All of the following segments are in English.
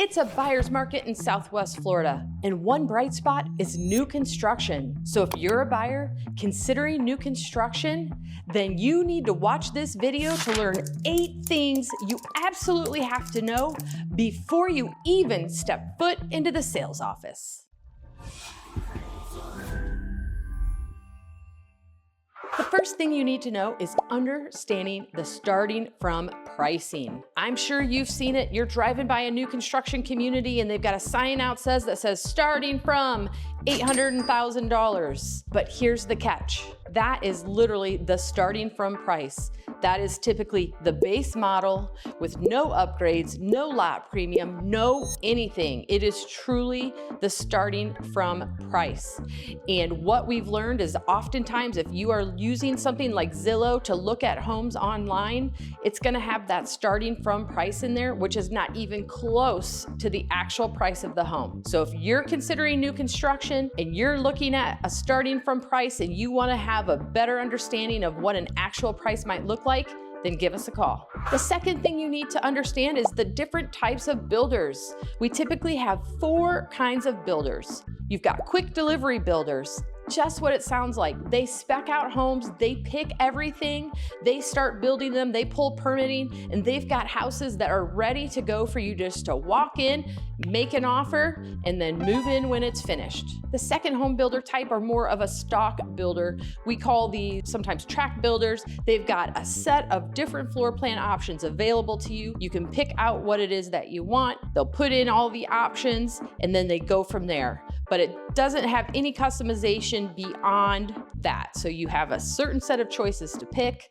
It's a buyer's market in Southwest Florida, and one bright spot is new construction. So if you're a buyer considering new construction, then you need to watch this video to learn 8 things you absolutely have to know before you even step foot into the sales office. The first thing you need to know is understanding the starting from pricing. I'm sure you've seen it. You're driving by a new construction community and they've got a sign out that says starting from $800,000. But here's the catch. That is literally the starting from price. That is typically the base model with no upgrades, no lot premium, no anything. It is truly the starting from price. And what we've learned is oftentimes if you are using something like Zillow to look at homes online, it's gonna have that starting from price in there, which is not even close to the actual price of the home. So if you're considering new construction and you're looking at a starting from price and you wanna have a better understanding of what an actual price might look like, then give us a call. The second thing you need to understand is the different types of builders. We typically have 4 kinds of builders. You've got quick delivery builders, just what it sounds like. They spec out homes, they pick everything, they start building them, they pull permitting, and they've got houses that are ready to go for you just to walk in, make an offer, and then move in when it's finished. The second home builder type are more of a stock builder. We call these sometimes tract builders. They've got a set of different floor plan options available to you. You can pick out what it is that you want. They'll put in all the options and then they go from there. But it doesn't have any customization beyond that. So you have a certain set of choices to pick.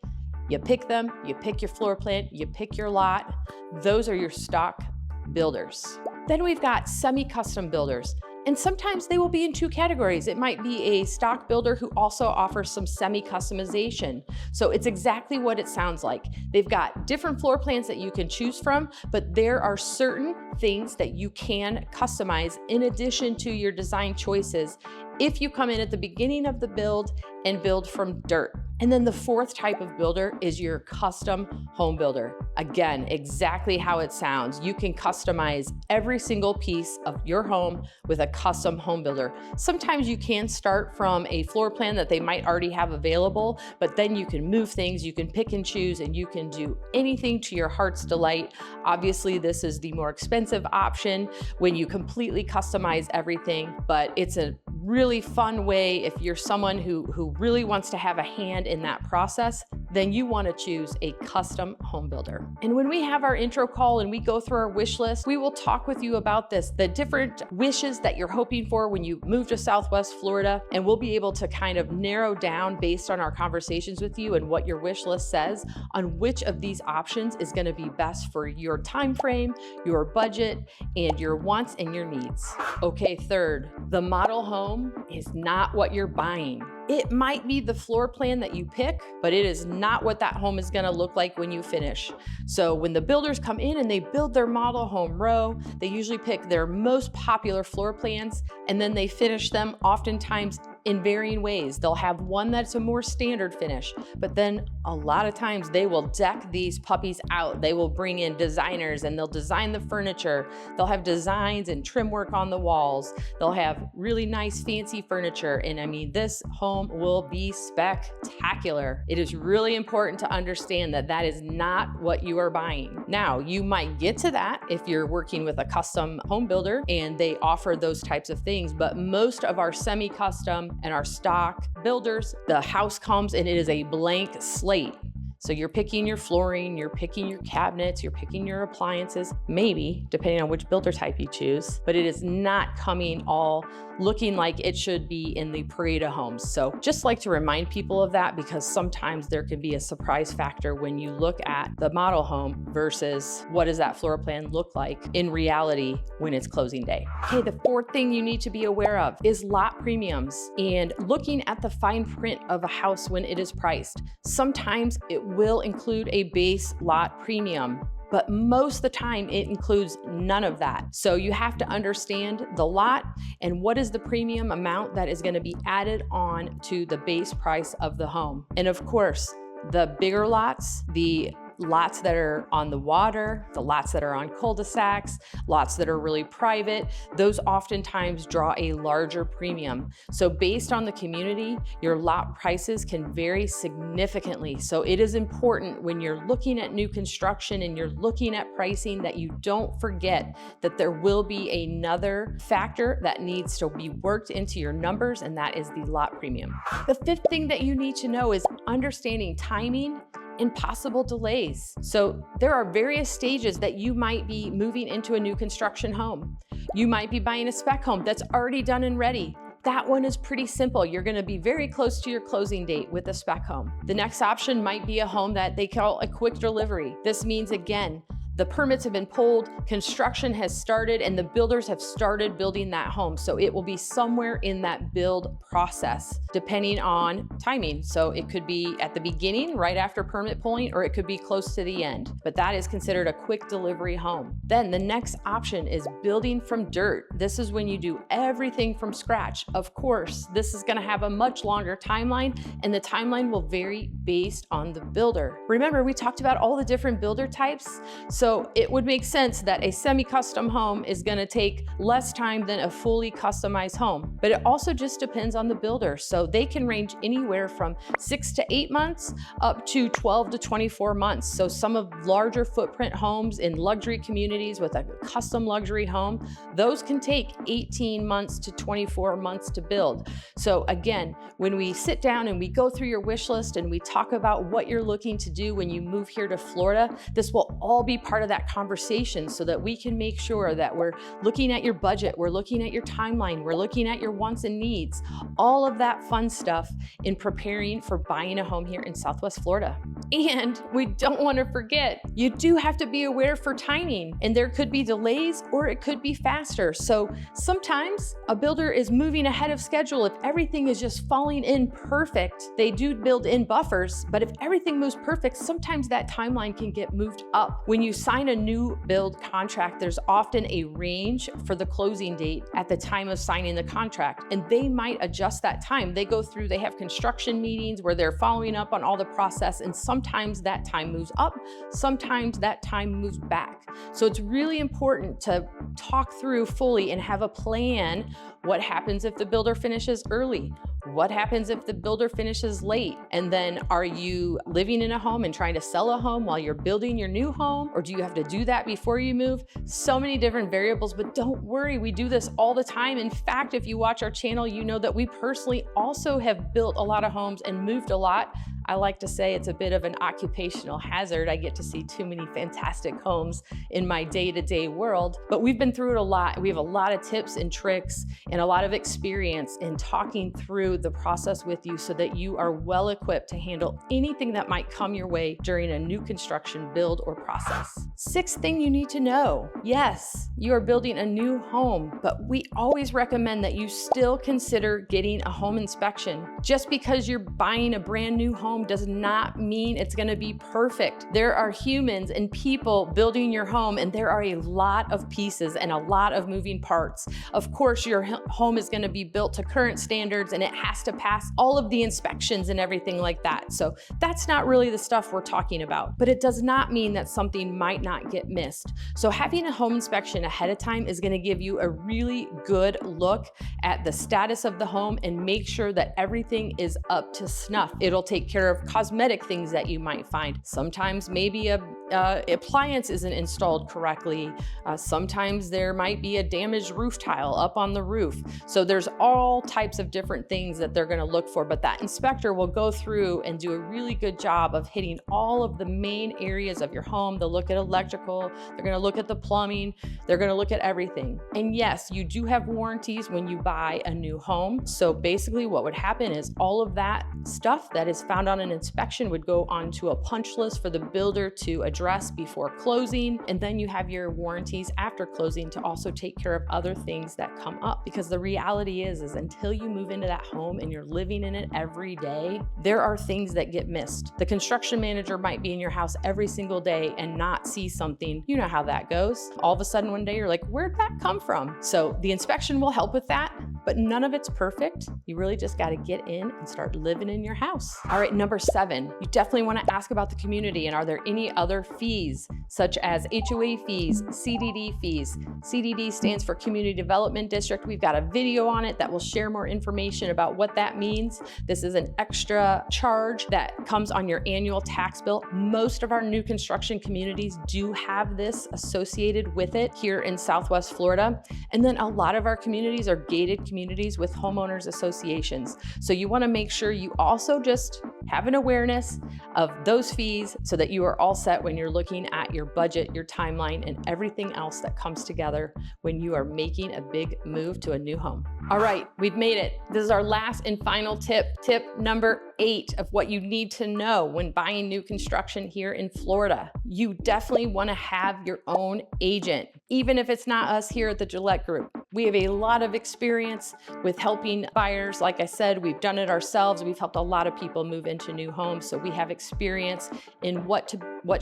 You pick them, you pick your floor plan, you pick your lot. Those are your stock builders. Then we've got semi-custom builders. And sometimes they will be in 2 categories. It might be a stock builder who also offers some semi-customization. So it's exactly what it sounds like. They've got different floor plans that you can choose from, but there are certain things that you can customize in addition to your design choices if you come in at the beginning of the build and build from dirt. And then the 4th type of builder is your custom home builder. Again, exactly how it sounds. You can customize every single piece of your home with a custom home builder. Sometimes you can start from a floor plan that they might already have available, but then you can move things, you can pick and choose, and you can do anything to your heart's delight. Obviously, this is the more expensive option when you completely customize everything, but it's a really fun way if you're someone who really wants to have a hand in that process, then you want to choose a custom home builder. And when we have our intro call and we go through our wish list, we will talk with you about this, the different wishes that you're hoping for when you move to Southwest Florida, and we'll be able to kind of narrow down based on our conversations with you and what your wish list says on which of these options is going to be best for your time frame, your budget, and your wants and your needs. Okay, third, the model home is not what you're buying. It might be the floor plan that you pick, but it is not what that home is gonna look like when you finish. So when the builders come in and they build their model home row, they usually pick their most popular floor plans and then they finish them oftentimes in varying ways. They'll have one that's a more standard finish, but then a lot of times they will deck these puppies out. They will bring in designers and they'll design the furniture. They'll have designs and trim work on the walls. They'll have really nice fancy furniture. And I mean, this home will be spectacular. It is really important to understand that that is not what you are buying. Now, you might get to that if you're working with a custom home builder and they offer those types of things, but most of our semi-custom and our stock builders, the house comes and it is a blank slate. So you're picking your flooring, you're picking your cabinets, you're picking your appliances, maybe depending on which builder type you choose, but it is not coming all looking like it should be in the parade of homes. So just like to remind people of that because sometimes there can be a surprise factor when you look at the model home versus what does that floor plan look like in reality when it's closing day. Okay, the 4th thing you need to be aware of is lot premiums and looking at the fine print of a house when it is priced. Sometimes it will include a base lot premium, but most of the time it includes none of that. So you have to understand the lot and what is the premium amount that is going to be added on to the base price of the home. And of course, the bigger lots, the lots that are on the water, the lots that are on cul-de-sacs, lots that are really private, those oftentimes draw a larger premium. So based on the community, your lot prices can vary significantly. So it is important when you're looking at new construction and you're looking at pricing that you don't forget that there will be another factor that needs to be worked into your numbers, and that is the lot premium. The fifth thing that you need to know is understanding timing and possible delays. So there are various stages that you might be moving into a new construction home. You might be buying a spec home that's already done and ready. That one is pretty simple. You're gonna be very close to your closing date with a spec home. The next option might be a home that they call a quick delivery. This means, again, the permits have been pulled, construction has started, and the builders have started building that home. So it will be somewhere in that build process, depending on timing. So it could be at the beginning, right after permit pulling, or it could be close to the end. But that is considered a quick delivery home. Then the next option is building from dirt. This is when you do everything from scratch. Of course, this is gonna have a much longer timeline, and the timeline will vary based on the builder. Remember, we talked about all the different builder types. So it would make sense that a semi-custom home is gonna take less time than a fully customized home, but it also just depends on the builder. So they can range anywhere from 6 to 8 months up to 12 to 24 months. So some of larger footprint homes in luxury communities with a custom luxury home, those can take 18 months to 24 months to build. So again, when we sit down and we go through your wish list and we talk about what you're looking to do when you move here to Florida, this will all be part of that conversation so that we can make sure that we're looking at your budget, we're looking at your timeline, we're looking at your wants and needs, all of that fun stuff in preparing for buying a home here in Southwest Florida. And we don't want to forget, you do have to be aware for timing, and there could be delays or it could be faster. So sometimes a builder is moving ahead of schedule. If everything is just falling in perfect, they do build in buffers, but if everything moves perfect, sometimes that timeline can get moved up. When you sign a new build contract, there's often a range for the closing date at the time of signing the contract, and they might adjust that time. They go through, they have construction meetings where they're following up on all the process, and sometimes that time moves up, sometimes that time moves back. So it's really important to talk through fully and have a plan. What happens if the builder finishes early? What happens if the builder finishes late? And then are you living in a home and trying to sell a home while you're building your new home? Or do you have to do that before you move? So many different variables, but don't worry, we do this all the time. In fact, if you watch our channel, you know that we personally also have built a lot of homes and moved a lot. I like to say it's a bit of an occupational hazard. I get to see too many fantastic homes in my day-to-day world, but we've been through it a lot. We have a lot of tips and tricks and a lot of experience in talking through the process with you so that you are well equipped to handle anything that might come your way during a new construction build or process. Sixth thing you need to know, yes, you are building a new home, but we always recommend that you still consider getting a home inspection. Just because you're buying a brand new home does not mean it's going to be perfect. There are humans and people building your home, and there are a lot of pieces and a lot of moving parts. Of course, your home is going to be built to current standards, and it has to pass all of the inspections and everything like that. So that's not really the stuff we're talking about, but it does not mean that something might not get missed. So having a home inspection ahead of time is going to give you a really good look at the status of the home and make sure that everything is up to snuff. It'll take care of cosmetic things that you might find. Sometimes maybe a appliance isn't installed correctly. Sometimes there might be a damaged roof tile up on the roof. So there's all types of different things that they're going to look for, but that inspector will go through and do a really good job of hitting all of the main areas of your home. They'll look at electrical, they're going to look at the plumbing, they're going to look at everything. And yes, you do have warranties when you buy a new home. So basically what would happen is all of that stuff that is found on an inspection would go onto a punch list for the builder to address before closing, and then you have your warranties after closing to also take care of other things that come up. Because the reality is until you move into that home and you're living in it every day, there are things that get missed. The construction manager might be in your house every single day and not see something. You know how that goes. All of a sudden one day you're like, where'd that come from? So the inspection will help with that. but none of it's perfect. You really just got to get in and start living in your house. All right, number 7, you definitely want to ask about the community and are there any other fees such as HOA fees, CDD fees. CDD stands for Community Development District. We've got a video on it that will share more information about what that means. This is an extra charge that comes on your annual tax bill. Most of our new construction communities do have this associated with it here in Southwest Florida. And then a lot of our communities are gated communities with homeowners associations. So you want to make sure you also just have an awareness of those fees so that you are all set when you're looking at your budget, your timeline, and everything else that comes together when you are making a big move to a new home. All right, we've made it. This is our last and final tip. Tip number 8 of what you need to know when buying new construction here in Florida. You definitely want to have your own agent, even if it's not us here at the Gillette Group. We have a lot of experience with helping buyers. Like I said, we've done it ourselves. We've helped a lot of people move into new homes. So we have experience in what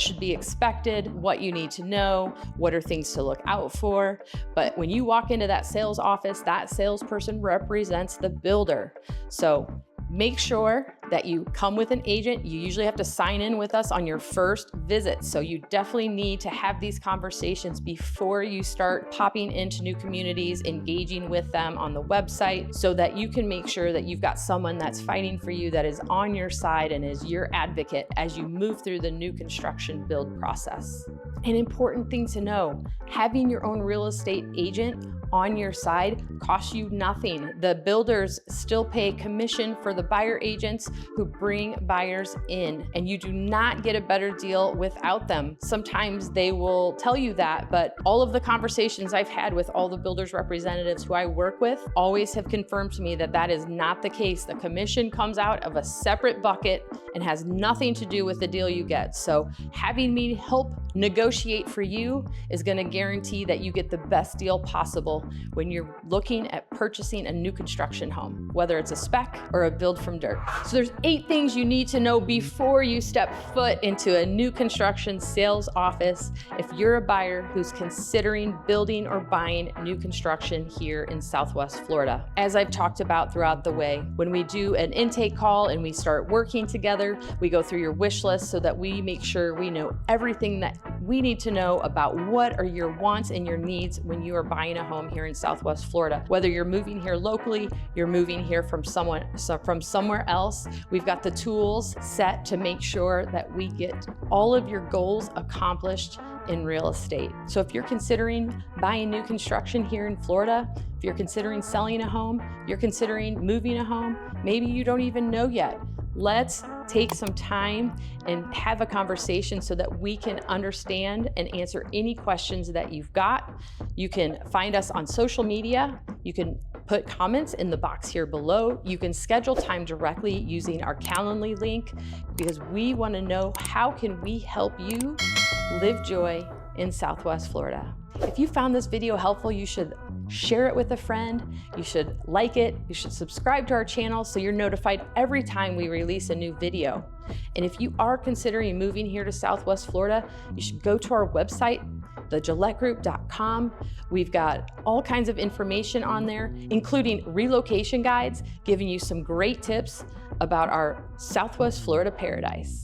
should be expected, what you need to know, what are things to look out for. But when you walk into that sales office, that salesperson represents the builder. So make sure that you come with an agent. You usually have to sign in with us on your first visit. So you definitely need to have these conversations before you start popping into new communities, engaging with them on the website so that you can make sure that you've got someone that's fighting for you, that is on your side and is your advocate as you move through the new construction build process. An important thing to know, having your own real estate agent on your side costs you nothing. The builders still pay commission for the buyer agents who bring buyers in, and you do not get a better deal without them. Sometimes they will tell you that, but all of the conversations I've had with all the builders representatives who I work with always have confirmed to me that that is not the case. The commission comes out of a separate bucket and has nothing to do with the deal you get. So having me help negotiate for you is going to guarantee that you get the best deal possible when you're looking at purchasing a new construction home, whether it's a spec or a build from dirt. So there's 8 things you need to know before you step foot into a new construction sales office if you're a buyer who's considering building or buying new construction here in Southwest Florida. As I've talked about throughout the way, when we do an intake call and we start working together, we go through your wish list so that we make sure we know everything that we need to know about what are your wants and your needs when you are buying a home here in Southwest Florida. Whether you're moving here locally, you're moving here from somewhere else, we've got the tools set to make sure that we get all of your goals accomplished in real estate. So if you're considering buying new construction here in Florida, if you're considering selling a home, you're considering moving a home, maybe you don't even know yet, let's take some time and have a conversation so that we can understand and answer any questions that you've got. You can find us on social media. You can put comments in the box here below. You can schedule time directly using our Calendly link because we want to know how can we help you live joy in Southwest Florida. If you found this video helpful, you should share it with a friend, you should like it, you should subscribe to our channel so you're notified every time we release a new video. And if you are considering moving here to Southwest Florida, you should go to our website, thegillettegroup.com. We've got all kinds of information on there, including relocation guides, giving you some great tips about our Southwest Florida paradise.